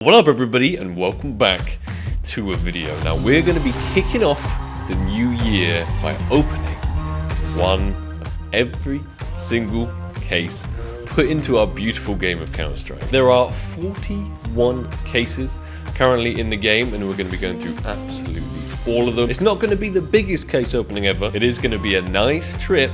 What up everybody, and welcome back to a video. Now we're going to be kicking off the new year by opening one of every single case put into our beautiful game of Counter-Strike. There are 41 cases currently in the game, and we're going to be going through absolutely all of them. It's not going to be the biggest case opening ever. It is going to be a nice trip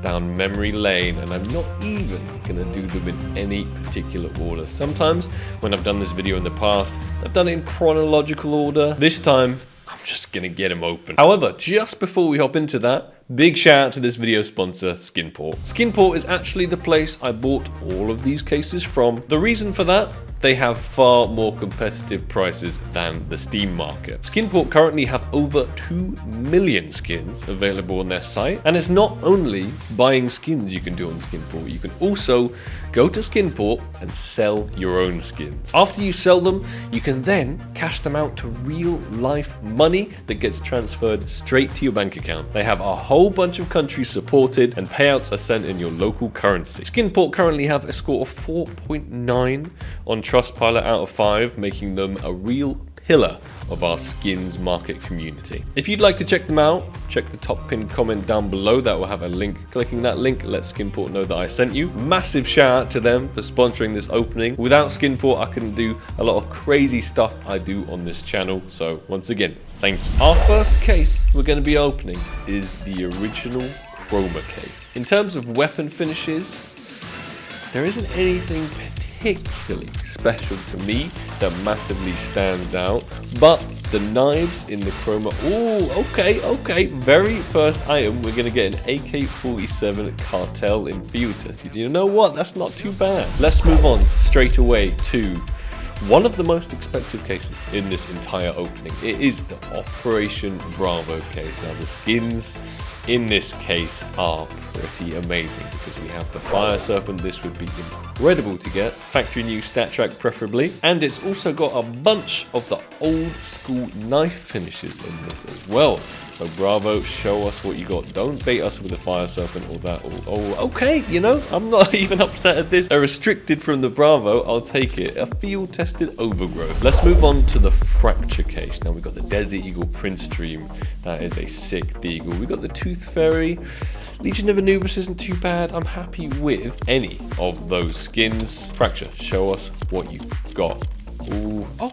down memory lane, and I'm not even gonna do them in any particular order. Sometimes when I've done this video in the past, I've done it in chronological order. This time I'm just gonna get them open. However, just before we hop into that, big shout out to this video sponsor, Skinport. Skinport is actually the place I bought all of these cases from. The reason for that: they have far more competitive prices than the Steam market. Skinport currently have over 2 million skins available on their site, and it's not only buying skins you can do on Skinport, you can also go to Skinport and sell your own skins. After you sell them, you can then cash them out to real life money that gets transferred straight to your bank account. They have a whole bunch of countries supported, and payouts are sent in your local currency. Skinport currently have a score of 4.9 on Trustpilot out of 5, making them a real pillar of our skins market community. If you'd like to check them out, check the top pinned comment down below. That will have a link. Clicking that link lets Skinport know that I sent you. Massive shout out to them for sponsoring this opening. Without Skinport, I couldn't do a lot of crazy stuff I do on this channel. So once again, thank you. Our first case we're going to be opening is the original Chroma case. In terms of weapon finishes, there isn't anything particularly special to me that massively stands out, but the knives in the Chroma, okay, very first item, we're gonna get an AK-47 cartel in field test. You know what, that's not too bad. Let's move on straight away to one of the most expensive cases in this entire opening. It is the Operation Bravo case. Now the skins in this case are pretty amazing because we have the Fire Serpent. This would be incredible to get. Factory new stat track preferably. And it's also got a bunch of the old school knife finishes in this as well. So Bravo, show us what you got. Don't bait us with the Fire Serpent or that. Okay, you know, I'm not even upset at this. A restricted from the Bravo, I'll take it. A field tested overgrowth. Let's move on to the Fracture case. Now we've got the Desert Eagle Prince Stream. That is a sick deagle. We've got the Tooth Fairy. Legion of Anubis isn't too bad. I'm happy with any of those skins. Fracture, show us what you got. Ooh. Oh,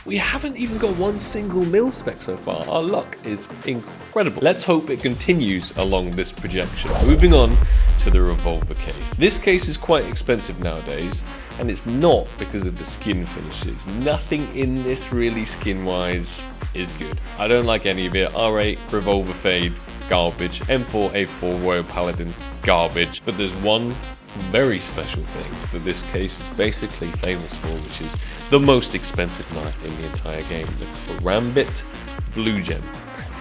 we haven't even got one single mil spec so far. Our luck is incredible. Let's hope it continues along this projection. Moving on to the Revolver case. This case is quite expensive nowadays, and it's not because of the skin finishes. Nothing in this really skin-wise is good. I don't like any of it. R8, Revolver Fade, garbage. M4, A4, Royal Paladin, garbage. But there's one very special thing that this case is basically famous for, which is the most expensive knife in the entire game, the Karambit Blue Gem.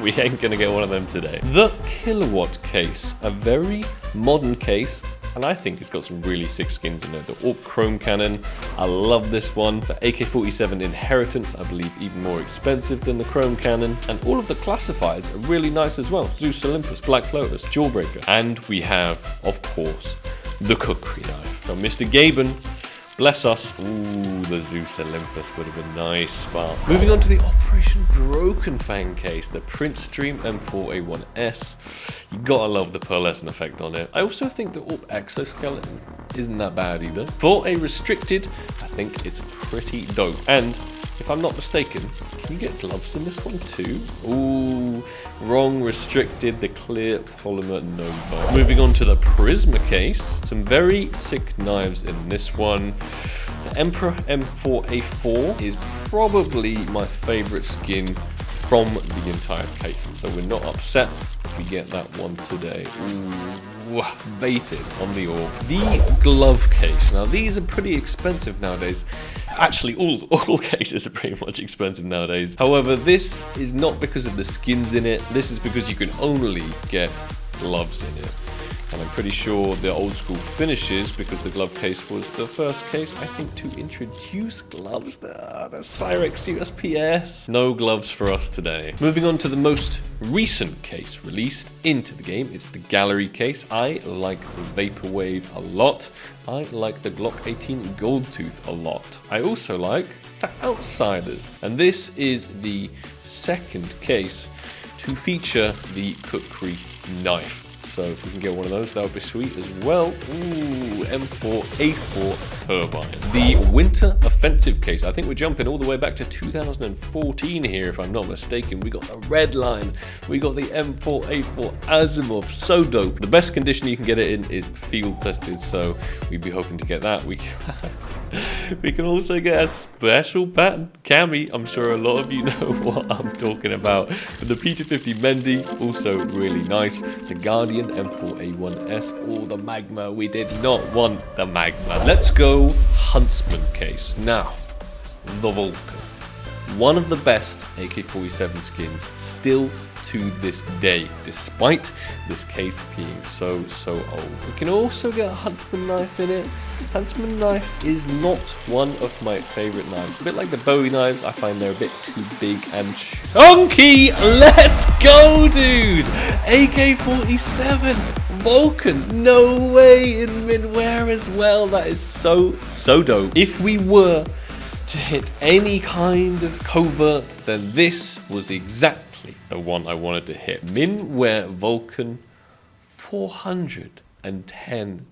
We ain't gonna get one of them today. The Kilowatt case, a very modern case, and I think it's got some really sick skins in it. The AWP Chrome Cannon, I love this one. The AK-47 Inheritance, I believe even more expensive than the Chrome Cannon. And all of the classifieds are really nice as well. Zeus Olympus, Black Lotus, Jawbreaker. And we have, of course, the cookery knife from Mr. Gaben. Bless us. Ooh, the Zeus Olympus would have been nice, but moving on to the Operation Broken Fang case, the Prince Stream M4A1S. You gotta love the pearlescent effect on it. I also think the AWP Exoskeleton isn't that bad either. For a restricted, I think it's pretty dope. And if I'm not mistaken, can you get gloves in this one too? Ooh, wrong restricted, the clear polymer Nova. Moving on to the Prisma case, some very sick knives in this one. The Emperor M4A4 is probably my favorite skin from the entire case, so we're not upset if we get that one today. Ooh, baited on the orb. The glove case. Now these are pretty expensive nowadays. Actually, all cases are pretty much expensive nowadays. However, this is not because of the skins in it. This is because you can only get gloves in it. And I'm pretty sure the old school finishes because the glove case was the first case, I think, to introduce gloves. The Cyrex USPS. No gloves for us today. Moving on to the most recent case released into the game. It's the gallery case. I like the Vaporwave a lot. I like the Glock 18 Goldtooth a lot. I also like the Outsiders. And this is the second case to feature the Kukri knife. So if we can get one of those, that would be sweet as well. Ooh, M4A4 Turbine. The Winter Offensive case. I think we're jumping all the way back to 2014 here, if I'm not mistaken. We got the red line. We got the M4A4 Asimov. So dope. The best condition you can get it in is field tested, so we'd be hoping to get that. We can also get a special patent cami. I'm sure a lot of you know what I'm talking about. But the P250 Mendy, also really nice. The Guardian M4A1S, or the Magma. We did not want the Magma. Let's go Huntsman case. Now, the Vulcan. One of the best AK-47 skins still to this day, despite this case being so old. We can also get a Huntsman knife in it. Huntsman knife is not one of my favorite knives. A bit like the Bowie knives, I find they're a bit too big and chunky. Let's go, dude! AK-47 Vulcan, no way, in mid-wear as well. That is so dope. If we were to hit any kind of covert, then this was exactly the one I wanted to hit. Min-wear Vulcan, $410.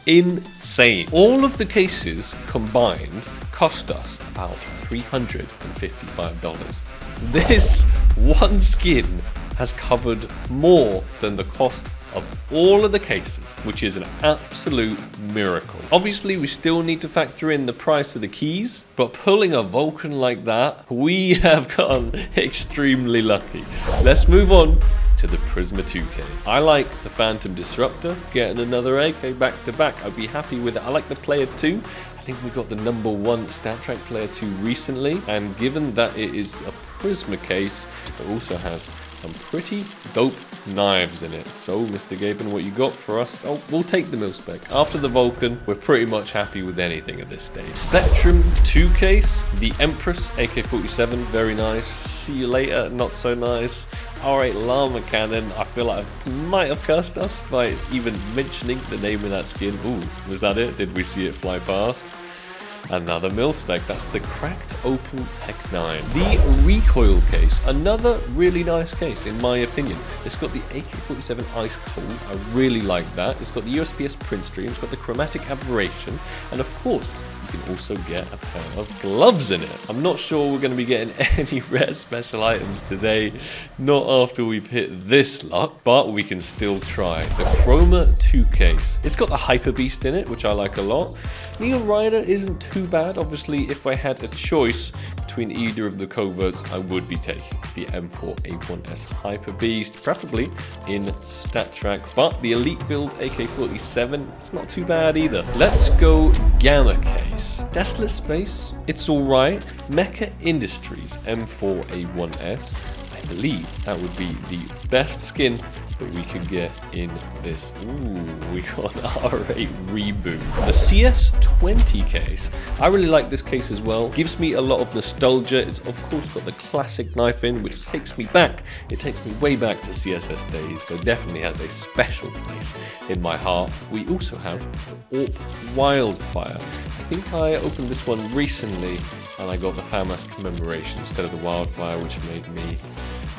Insane. All of the cases combined cost us about $355. This one skin has covered more than the cost of all of the cases, which is an absolute miracle. Obviously, we still need to factor in the price of the keys, but pulling a Vulcan like that, we have gotten extremely lucky. Let's move on to the Prisma 2K. I like the Phantom Disruptor, getting another AK back to back. I'd be happy with it. I like the Player 2. I think we got the #1 StatTrak Player 2 recently, and given that it is a Prisma case, it also has some pretty dope knives in it. So, Mr. Gaben, what you got for us? Oh, we'll take the mil-spec. After the Vulcan, we're pretty much happy with anything at this stage. Spectrum 2 case, the Empress AK-47, very nice. See you later, not so nice. R8 Llama Cannon, I feel like I might have cursed us by even mentioning the name of that skin. Ooh, was that it? Did we see it fly past? Another mil-spec, that's the Cracked Opal Tech 9. The Recoil case, another really nice case in my opinion. It's got the AK-47 Ice Cold, I really like that. It's got the USPS print stream, it's got the Chromatic Aberration, and of course, you can also get a pair of gloves in it. I'm not sure we're going to be getting any rare special items today, not after we've hit this luck, but we can still try. The Chroma 2 case. It's got the Hyper Beast in it, which I like a lot. Neon Rider isn't too bad. Obviously, if I had a choice between either of the coverts, I would be taking the M4A1S Hyper Beast, preferably in StatTrak, but the Elite Build AK-47, it's not too bad either. Let's go Gamma case. Desolate Space, it's alright. Mecha Industries M4A1S, I believe that would be the best skin that we could get in this. Ooh, we got an R8 reboot. The CS2 case, I really like this case as well. Gives me a lot of nostalgia. It's of course got the classic knife in, which takes me back. It takes me way back to CSS days, but definitely has a special place in my heart. We also have the AWP Wildfire. I think I opened this one recently and I got the FAMAS commemoration instead of the Wildfire, which made me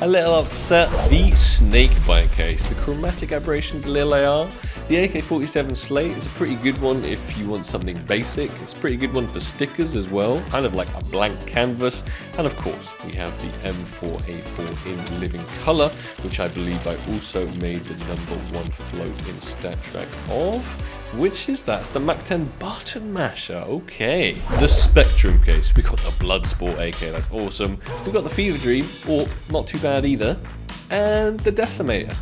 a little upset. The Snakebite case, the Chromatic Aberration Galil AR, the AK-47 Slate is a pretty good one if you want something basic. It's a pretty good one for stickers as well, kind of like a blank canvas. And of course, we have the M4A4 in living color, which I believe I also made the #1 float in StatTrak of. Which is that? It's the Mac-10 button masher. Okay. The Spectrum case. We got the Bloodsport AK. That's awesome. We got the Fever Dream, or not too bad either, and the Decimator.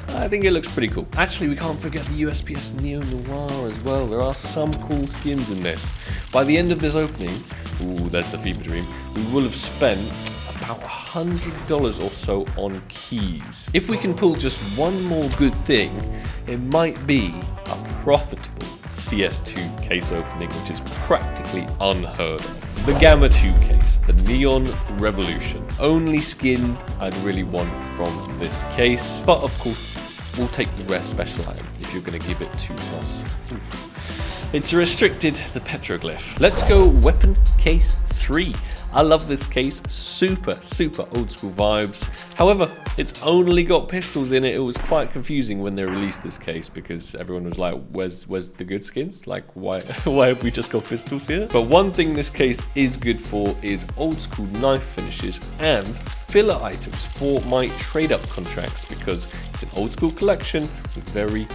I think it looks pretty cool. Actually, we can't forget the USPS Neo Noir as well. There are some cool skins in this. By the end of this opening, ooh, there's the Fever Dream, we will have spent about $100 or so on keys. If we can pull just one more good thing, it might be a profitable CS2 case opening, which is practically unheard of. The Gamma 2 case, the Neon Revolution. Only skin I'd really want from this case, but of course we'll take the rare special item if you're going to give it to us. It's restricted, the petroglyph. Let's go weapon case 3. I love this case, super old school vibes. However, it's only got pistols in it. It was quite confusing when they released this case because everyone was like, where's the good skins? Like, why have we just got pistols here? But one thing this case is good for is old school knife finishes and filler items for my trade up contracts, because it's an old school collection with very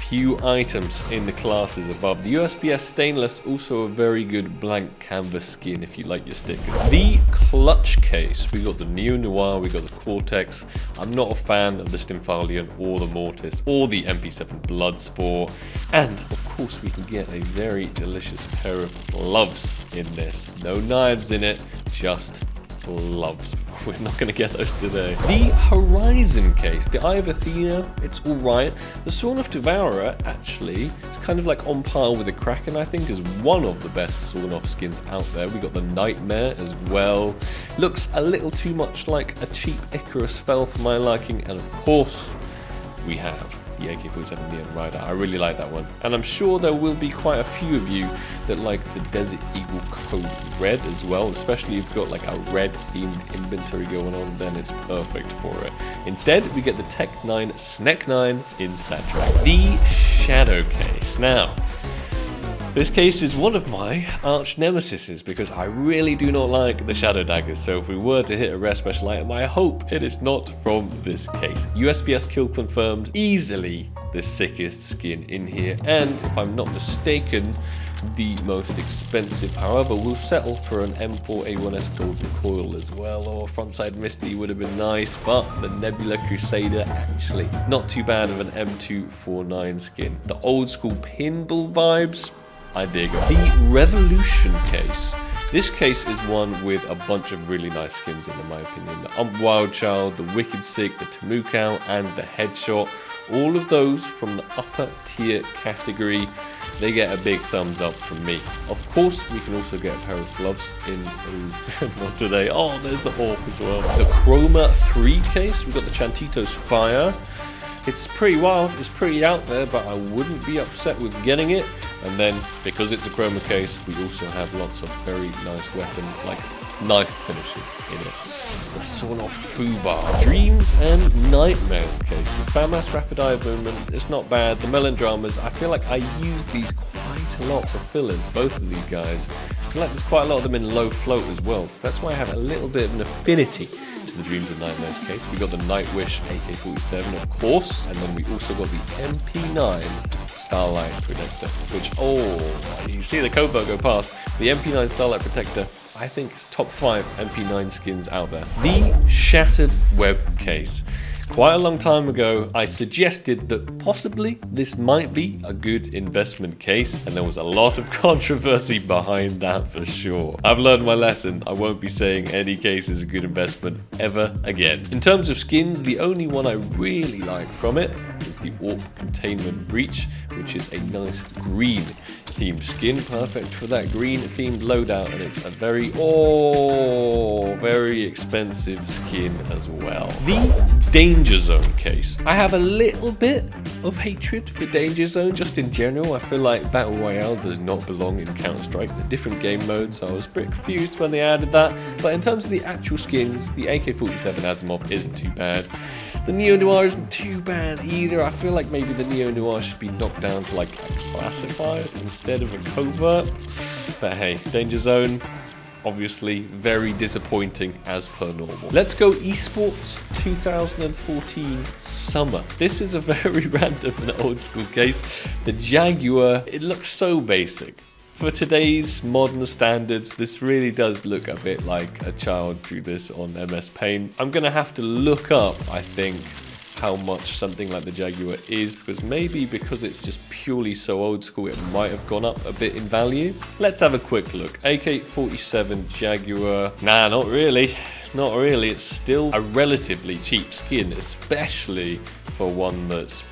few items in the classes above. The USPS stainless, also a very good blank canvas skin if you like your stickers. The clutch case, we got the Neo Noir, we got the Cortex. I'm not a fan of the Falchion or the Mortis or the MP7 Bloodsport, and of course we can get a very delicious pair of gloves in this. No knives in it, just gloves. We're not going to get those today. The Horizon case, the Eye of Athena, it's alright. The Sworn of Devourer, actually, it's kind of like on par with the Kraken, I think, is one of the best Sworn of skins out there. We got the Nightmare as well. Looks a little too much like a cheap Icarus spell for my liking, and of course, we have the AK-47 Neon Rider. I really like that one. And I'm sure there will be quite a few of you that like the Desert Eagle Code Red as well, especially if you've got like a red themed inventory going on, then it's perfect for it. Instead, we get the Tech 9 Snake 9 in Stat Track. The Shadow case. Now, this case is one of my arch nemesises because I really do not like the Shadow Daggers, so if we were to hit a rare special item, I hope it is not from this case. USPS kill confirmed, easily the sickest skin in here, and if I'm not mistaken, the most expensive. However, we'll settle for an M4A1S Gold Recoil as well, or Frontside Misty would have been nice, but the Nebula Crusader, actually not too bad of an M249 skin. The old school pinball vibes, I dig it. The Revolution case. This case is one with a bunch of really nice skins in my opinion. The Wild Child, the Wicked Sick, the Tamukau, and the Headshot. All of those from the upper tier category, they get a big thumbs up from me. Of course, we can also get a pair of gloves in not today. Oh, there's the Hawk as well. The Chroma 3 case, we've got the Chantito's Fire. It's pretty wild, it's pretty out there, but I wouldn't be upset with getting it. And then, because it's a Chroma case, we also have lots of very nice weapons, like knife finishes in it. The Sawn Off Fubar. Dreams and Nightmares case. The FAMAS Rapid Eye Movement, it's not bad. The Melodramas, I feel like I use these quite a lot for fillers, both of these guys. I feel like there's quite a lot of them in low float as well, so that's why I have a little bit of an affinity to the Dreams and Nightmares case. We got the Nightwish AK-47, of course, and then we also got the MP9 Starlight Protector, which, oh, you see the Kobo go past. The MP9 Starlight Protector, I think, is top 5 MP9 skins out there. The Shattered Web case. Quite a long time ago, I suggested that possibly this might be a good investment case, and there was a lot of controversy behind that for sure. I've learned my lesson. I won't be saying any case is a good investment ever again. In terms of skins, the only one I really like from it is the Orc Containment Breach, which is a nice green themed skin, perfect for that green themed loadout, and it's a very expensive skin as well. The Danger Zone case. I have a little bit of hatred for Danger Zone just in general. I feel like Battle Royale does not belong in Counter-Strike. The different game modes, so I was a bit confused when they added that. But in terms of the actual skins, the AK-47 Asimov isn't too bad. The Neo Noir isn't too bad either. I feel like maybe the Neo Noir should be knocked down to like a classified instead of a covert. But hey, Danger Zone, obviously very disappointing as per normal. Let's go esports 2014 summer. This is a very random and old school case. The Jaguar, it looks so basic. For today's modern standards, this really does look a bit like a child drew this on MS Paint. I'm gonna have to look up, I think, how much something like the Jaguar is, because it's just purely so old school, it might have gone up a bit in value. Let's have a quick look. AK-47 Jaguar. Nah, not really. Not really. It's still a relatively cheap skin, especially for one that's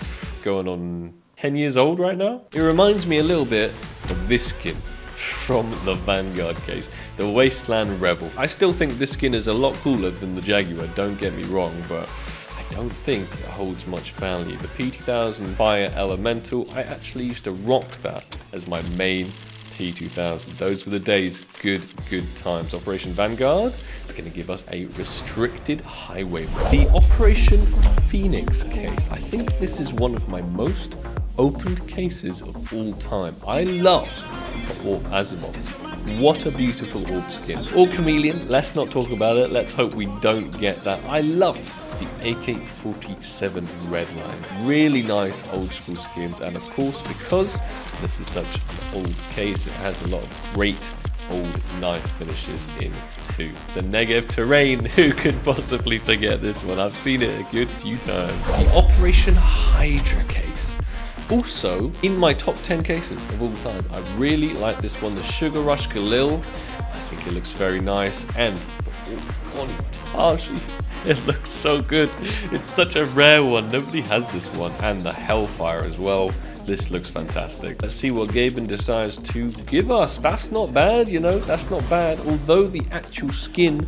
going on 10 years old right now. It reminds me a little bit of this skin from the Vanguard case, the Wasteland Rebel. I still think this skin is a lot cooler than the Jaguar, don't get me wrong, but I don't think it holds much value. The P2000 Fire Elemental, I actually used to rock that as my main P2000. Those were the days. Good times. Operation Vanguard is going to give us a restricted highway. The Operation Phoenix case, I think this is one of my most opened cases of all time. I love the Orb Azimuth. What a beautiful orb skin. Or Chameleon, let's not talk about it. Let's hope we don't get that. I love the AK-47 Redline. Really nice old school skins, and of course, because this is such an old case, it has a lot of great old knife finishes in too. The Negev Terrain, who could possibly forget this one? I've seen it a good few times. The Operation Hydra case. Also, in my top 10 cases of all time, I really like this one, the Sugar Rush Galil. I think it looks very nice, and the Onitashi. It looks so good. It's such a rare one. Nobody has this one. And the Hellfire as well. This looks fantastic. Let's see what Gaben decides to give us. That's not bad, you know. That's not bad. Although the actual skin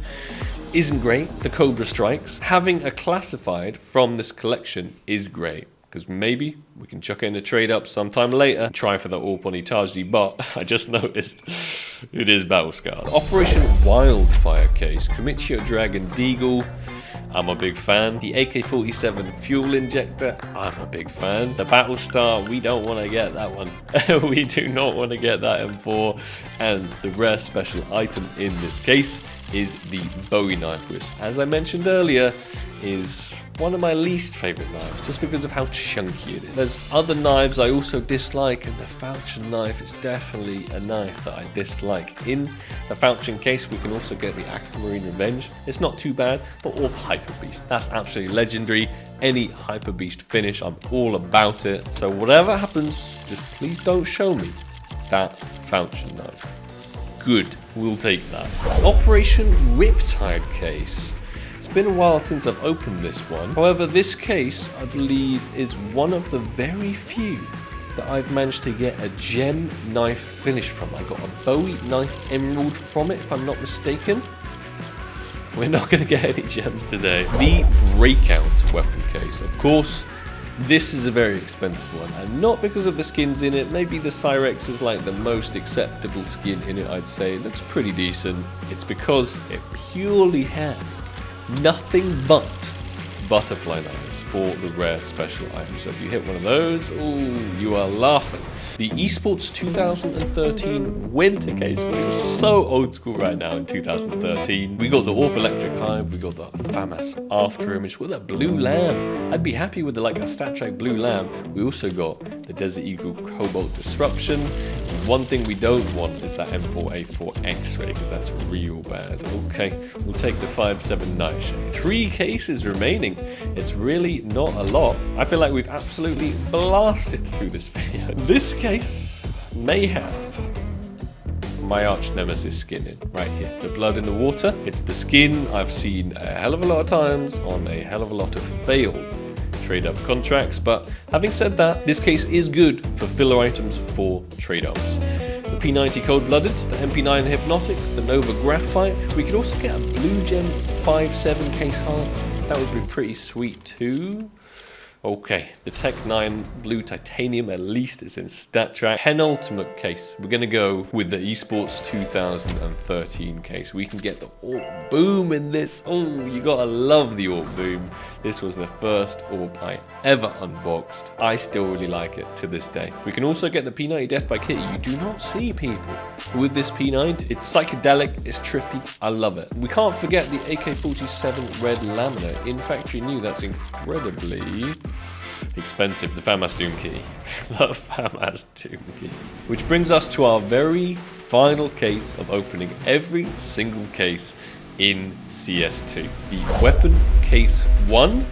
isn't great, the Cobra Strikes, having a classified from this collection is great. Because maybe we can chuck in a trade up sometime later. Try for the Orb Onitaji, but I just noticed it is battle scarred. Operation Wildfire case. Commit Dragon Deagle. I'm a big fan. The AK-47 fuel injector, I'm a big fan. The Battlestar, we don't want to get that one. We do not want to get that M4. And the rare special item in this case is the Bowie knife, which, as I mentioned earlier, is one of my least favorite knives, just because of how chunky it is. There's other knives I also dislike, and the Falchion knife is definitely a knife that I dislike. In the Falchion case, we can also get the Aquamarine Revenge. It's not too bad, but Orb Hyper Beast, that's absolutely legendary. Any Hyper Beast finish, I'm all about it. So whatever happens, just please don't show me that Falchion knife. Good, we'll take that. Operation Riptide case. It's been a while since I've opened this one. However, this case, I believe, is one of the very few that I've managed to get a gem knife finish from. I got a Bowie knife emerald from it, if I'm not mistaken. We're not going to get any gems today. The Breakout weapon case. Of course, this is a very expensive one, and not because of the skins in it. Maybe the Cyrex is like the most acceptable skin in it, I'd say. It looks pretty decent. It's because it purely has nothing but butterfly knives for the rare special item. So if you hit one of those, ooh, you are laughing. The ESports 2013 winter case, which is so old school right now in 2013. We got the Orb Electric Hive, we got the FAMAS After Image with a blue lamb. I'd be happy with like a Stat Trek blue lamb. We also got the Desert Eagle Cobalt Disruption. One thing we don't want is that M4A4 X-Ray, because that's real bad. Okay, we'll take the 5.7 Nightshade. 3 cases remaining. It's really not a lot. I feel like we've absolutely blasted through this video. This case may have my arch nemesis skin in right here. The Blood in the Water. It's the skin I've seen a hell of a lot of times on a hell of a lot of failed trade-up contracts, but having said that, this case is good for filler items for trade-ups. The P90 Cold-Blooded, the MP9 Hypnotic, the Nova Graphite. We could also get a Blue Gem 5.7 case half. That would be pretty sweet too. Okay, the Tech 9 Blue Titanium at least is in Stat Track. Penultimate case, we're going to go with the ESports 2013 case. We can get the Orb Boom in this. Oh, you gotta love the Orb Boom. This was the first Orb I ever unboxed. I still really like it to this day. We can also get the P90 Death by Kitty. You do not see people with this P90. It's psychedelic, it's trippy, I love it. We can't forget the AK-47 Red Laminate. In factory new, that's incredibly expensive. The FAMAS Doom Key. The FAMAS Doom Key. Which brings us to our very final case of opening every single case in CS2. The Weapon Case 1.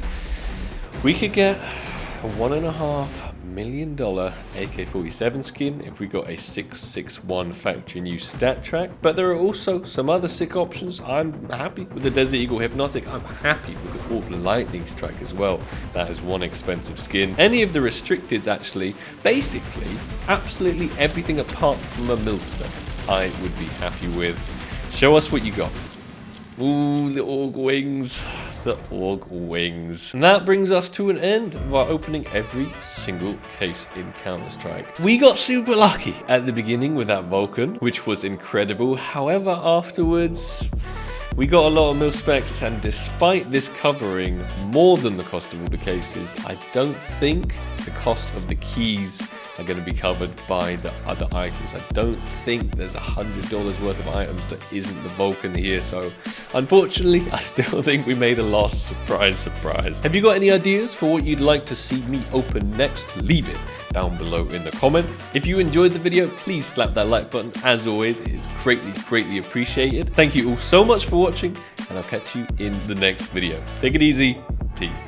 We could get a $1.5 million AK-47 skin if we got a 661 factory new stat track, but there are also some other sick options. I'm happy with the Desert Eagle Hypnotic. I'm happy with the Orb Lightning Strike as well. That is one expensive skin. Any of the restricteds, actually, basically absolutely everything apart from a Millstone, I would be happy with. Show us what you got. Ooh, the Org Wings. The Org Wings. And that brings us to an end of our opening every single case in Counter-Strike. We got super lucky at the beginning with that Vulcan, which was incredible. However, afterwards, we got a lot of mil-specs, and despite this covering more than the cost of all the cases, I don't think the cost of the keys are going to be covered by the other items. I don't think there's $100 worth of items that isn't the Vulcan here, so unfortunately I still think we made a loss. Surprise, surprise. Have you got any ideas for what you'd like to see me open next? Leave it down below in the comments. If you enjoyed the video, please slap that like button. As always, it is greatly appreciated. Thank you all so much for watching, and I'll catch you in the next video. Take it easy. Peace.